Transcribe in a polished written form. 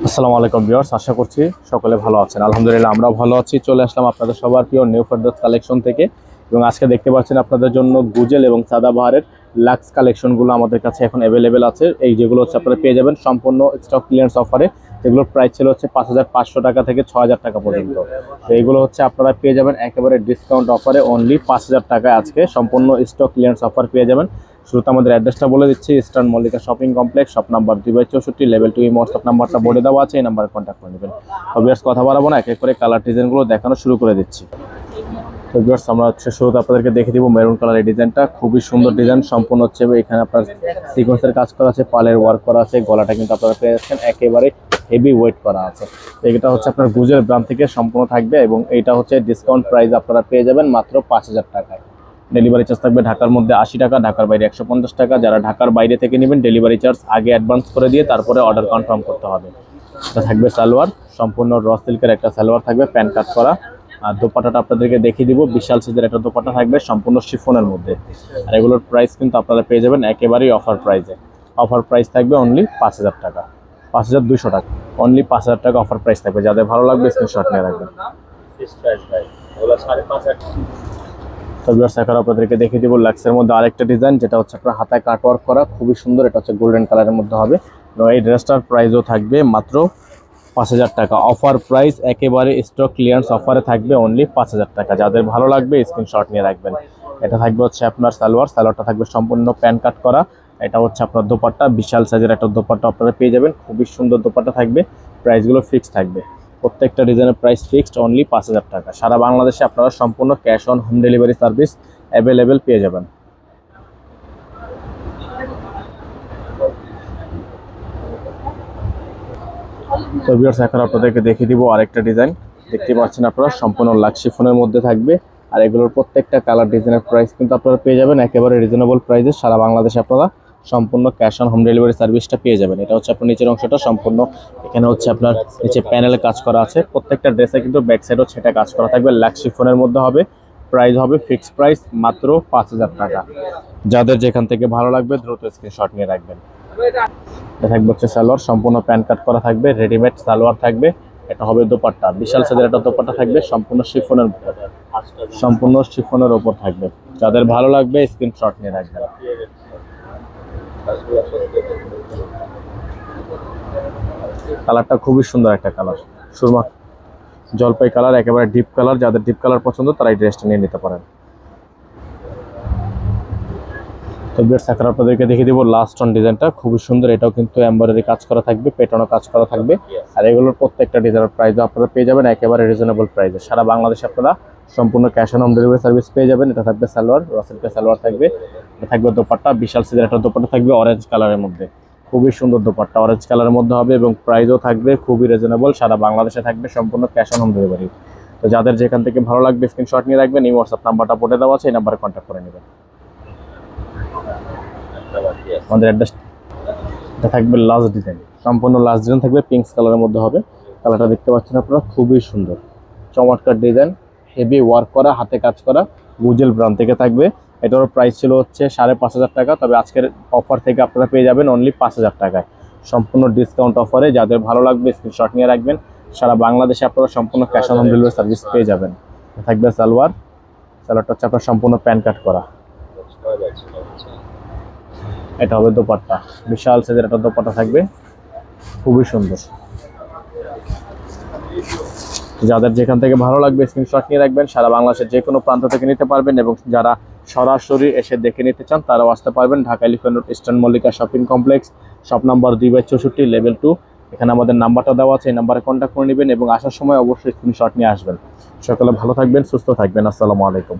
আসসালামু আলাইকুম ভিউয়ার্স, আশা করছি সকলে ভালো আছেন। আলহামদুলিল্লাহ আমরাও ভালো আছি। চলে আসলাম আপনাদের সবার প্রিয় নিউ ফেরদৌস কালেকশন থেকে। এবং আজকে দেখতে পাচ্ছেন আপনাদের জন্য গুজেল এবং সাদাবাহারের লাক্স কালেকশনগুলো আমাদের কাছে এখন অ্যাভেলেবেল আছে। এই যেগুলো হচ্ছে আপনারা পেয়ে যাবেন সম্পূর্ণ স্টক ক্লিয়ারেন্স অফারে, যেগুলোর প্রাইস ছিল হচ্ছে 5,500 টাকা থেকে 6,000 টাকা পর্যন্ত। তো এইগুলো হচ্ছে আপনারা পেয়ে যাবেন একেবারে ডিসকাউন্ট অফারে অনলি 5,000 টাকায়। আজকে সম্পূর্ণ স্টক ক্লিয়ারেন্স অফার পেয়ে যাবেন। শুরুতে আমাদের অ্যাড্রেসটা বলে দিচ্ছি, eastern Mallika shopping complex, shop number 2/64, level 2, WhatsApp নাম্বারটা বোর্ডে দেওয়া আছে, এই নাম্বারে কন্ট্যাক্ট করে নেবেন। ভিউয়ার্স কথা বাড়াবো না, এক এক করে কালার ডিজাইনগুলো দেখানো শুরু করে দিচ্ছি। তো ভিউয়ার্স আমরা হচ্ছে শুরুতে আপনাদেরকে দেখে দিব মেরুন কালার এই ডিজাইনটা। খুবই সুন্দর ডিজাইন, সম্পূর্ণ হচ্ছে এখানে আপনার সিকোয়েন্সের কাজ করা আছে, পালের ওয়ার্ক করা আছে, গলাটা কিন্তু আপনারা পেয়ে যাচ্ছেন একেবারে হেভি ওয়েট করা আছে। এটা হচ্ছে আপনার গুজেল ব্র্যান্ড থেকে সম্পূর্ণ থাকবে এবং এইটা হচ্ছে ডিসকাউন্ট প্রাইস আপনারা পেয়ে যাবেন মাত্র 5,000 টাকায়। ডেলিভারি চার্জ থাকবে ঢাকার মধ্যে 80 টাকা, ঢাকার বাইরে 150 টাকা। যারা ঢাকার বাইরে থেকে নেবেন ডেলিভারি চার্জ আগে অ্যাডভান্স করে দিয়ে তারপরে অর্ডার কনফার্ম করতে হবে। এটা থাকবে সালোয়ার, সম্পূর্ণ র সিল্কের একটা সালোয়ার থাকবে, প্যান্ট কাট করা। আর দোপাট্টাটা আপনাদেরকে দেখিয়ে দিব, বিশাল সাইজের একটা দোপাট্টা থাকবে সম্পূর্ণ শিফনের মধ্যে। আর এগুলোর প্রাইস কিন্তু আপনারা পেয়ে যাবেন একেবারেই অফার প্রাইসে। অফার প্রাইস থাকবে অনলি 5,000 টাকা, 5,200 টাকা, অনলি 5,000 টাকা অফার প্রাইস থাকবে। যাদের ভালো লাগবে স্ক্রিনশট নিয়ে রাখবেন। তো ভিউয়ার্স এখন আপনাদেরকে দেখিয়ে দিব লাক্সের মধ্যে আরেকটা ডিজাইন, যেটা হচ্ছে আপনার হাতায় কাটওয়ার্ক করা, খুবই সুন্দর। এটা হচ্ছে গোল্ডেন কালারের মধ্যে হবে এবং এই ড্রেসটার প্রাইসও থাকবে মাত্র 5,000 টাকা। অফার প্রাইস একেবারে স্টক ক্লিয়ারেন্স অফারে থাকবে অনলি 5,000 টাকা। যাদের ভালো লাগবে স্ক্রিনশট নিয়ে রাখবেন। এটা থাকবে হচ্ছে আপনার সালোয়ারটা থাকবে সম্পূর্ণ প্যান্ট কাট করা। এটা হচ্ছে আপনার দোপাট্টা, বিশাল সাইজের একটা দোপাট্টা আপনারা পেয়ে যাবেন, খুবই সুন্দর দোপাট্টা থাকবে। প্রাইসগুলো ফিক্স থাকবে, প্রত্যেকটা ডিজাইনের প্রাইস ফিক্সড অনলি 5,000 টাকা। সারা বাংলাদেশে আপনারা সম্পূর্ণ cash on home delivery service available পেয়ে যাবেন। তো ভিউয়ার্স এখন আপনাদেরকে দেখিয়ে দিব আরেকটা ডিজাইন। দেখতে পাচ্ছেন আপনারা সম্পূর্ণ লাক্সি ফোনের মধ্যে থাকবে। আর এগুলোর প্রত্যেকটা কালার ডিজাইনের প্রাইস কিন্তু আপনারা পেয়ে যাবেন একেবারে রিজনেবল প্রাইসে। সারা বাংলাদেশে আপনারা সম্পূর্ণ ক্যাশ অন হোম ডেলিভারি সার্ভিসটা পেয়ে যাবেন। এটা হচ্ছে আপনার নিচের অংশটা সম্পূর্ণ, এখানে হচ্ছে আপনার নিচে প্যানেলে কাজ করা আছে। প্রত্যেকটা ড্রেসে কিন্তু ব্যাক সাইডও সেটা কাজ করা থাকবে, লাক্সি ফোনের মধ্যে হবে। প্রাইস হবে ফিক্সড প্রাইস মাত্র 5,000 টাকা। যাদের যেখান থেকে ভালো লাগবে দ্রুত স্ক্রিনশট নিয়ে রাখবেন। এটা থাকবে হচ্ছে সালোয়ার, সম্পূর্ণ প্যান্ট কাট করা থাকবে, রেডিমেড সালোয়ার থাকবে। এটা হবে দোপাট্টা, বিশাল সাইজের একটা দোপাট্টা থাকবে সম্পূর্ণ শিফনের উপর, সম্পূর্ণ শিফনের উপর থাকবে। যাদের ভালো লাগবে স্ক্রিনশট নিয়ে রাখবেন। কালারটা খুবই সুন্দর একটা কালার, সুরমা জলপাই কালার, একেবারে ডিপ কালার। যাদের ডিপ কালার পছন্দ তারা এই ড্রেসটা নিয়ে নিতে পারেন। তো ভিউয়ার্স এখন আপনাদেরকে দেখিয়ে দিব লাস্ট অন ডিজাইনটা, খুবই সুন্দর। এটাও কিন্তু এমব্রয়ডারি কাজ করা থাকবে, পেটানো কাজ করা থাকবে। আর এগুলোর প্রত্যেকটা ডিজাইনের প্রাইস আপনারা পেয়ে যাবেন একেবারে রিজনেবল প্রাইসে। সারা বাংলাদেশে আপনারা সম্পূর্ণ cash on home delivery service পেয়ে যাবেন। এটা থাকবে সালোয়ার, রসেলকে সালোয়ার থাকবে। এটা থাকবে দোপাট্টা, বিশাল সাইজের একটা দোপাট্টা থাকবে অরেঞ্জ কালারের মধ্যে, খুবই সুন্দর দোপাট্টা অরেঞ্জ কালারের মধ্যে হবে এবং প্রাইসও থাকবে খুবই রিজনেবল। সারা বাংলাদেশে থাকবে সম্পূর্ণ ক্যাশ অন হোম ডেলিভারি। তো যাদের যেখান থেকে ভালো লাগবে স্ক্রিনশট নিয়ে রাখবেন। এই হোয়াটসঅ্যাপ নাম্বারটা পড়ে দেওয়া আছে, এই নাম্বারে কন্ট্যাক্ট করে নেবেন। আমাদের অ্যাড্রেসটা থাকবে লাস্ট ডিজাইন, সম্পূর্ণ লাস্ট ডিজাইন থাকবে, পিঙ্ক কালারের মধ্যে হবে। কালারটা দেখতে পাচ্ছেন আপনারা, খুবই সুন্দর চমৎকার ডিজাইন, হেভি ওয়ার্ক করা, হাতে কাজ করা, গুজেল ব্র্যান্ড থেকে থাকবে। এটার প্রাইস ছিল হচ্ছে 5,500 টাকা, তবে আজকের অফার থেকে আপনারা পেয়ে যাবেন অনলি 5,000 টাকায়, সম্পূর্ণ ডিসকাউন্ট অফারে। যাদের ভালো লাগবে স্ক্রিনশট নিয়ে রাখবেন। সারা বাংলাদেশে আপনারা সম্পূর্ণ cash on home delivery service পেয়ে যাবেন। থাকবে সালোয়ারটা হচ্ছে আপনার সম্পূর্ণ প্যান্ট কাট করা। এটা হবে দোপাট্টা, বিশাল সাইজের একটা দোপাট্টা থাকবে, খুবই সুন্দর। যাদের যেখান থেকে ভালো লাগবে স্ক্রিনশট নিয়ে রাখবেন। সারা বাংলাদেশের যে কোনো প্রান্ত থেকে নিতে পারবেন এবং যারা সরাসরি এসে দেখে নিতে চান তারাও আসতে পারবেন। Dhaka elephant road, eastern Mallika shopping complex, shop number 2/64, level 2। এখানে আমাদের নাম্বারটা দেওয়া আছে, এই নাম্বারে কন্ট্যাক্ট করে নেবেন এবং আসার সময় অবশ্যই স্ক্রিনশট নিয়ে আসবেন। সকলে ভালো থাকবেন, সুস্থ থাকবেন। আসসালামু আলাইকুম।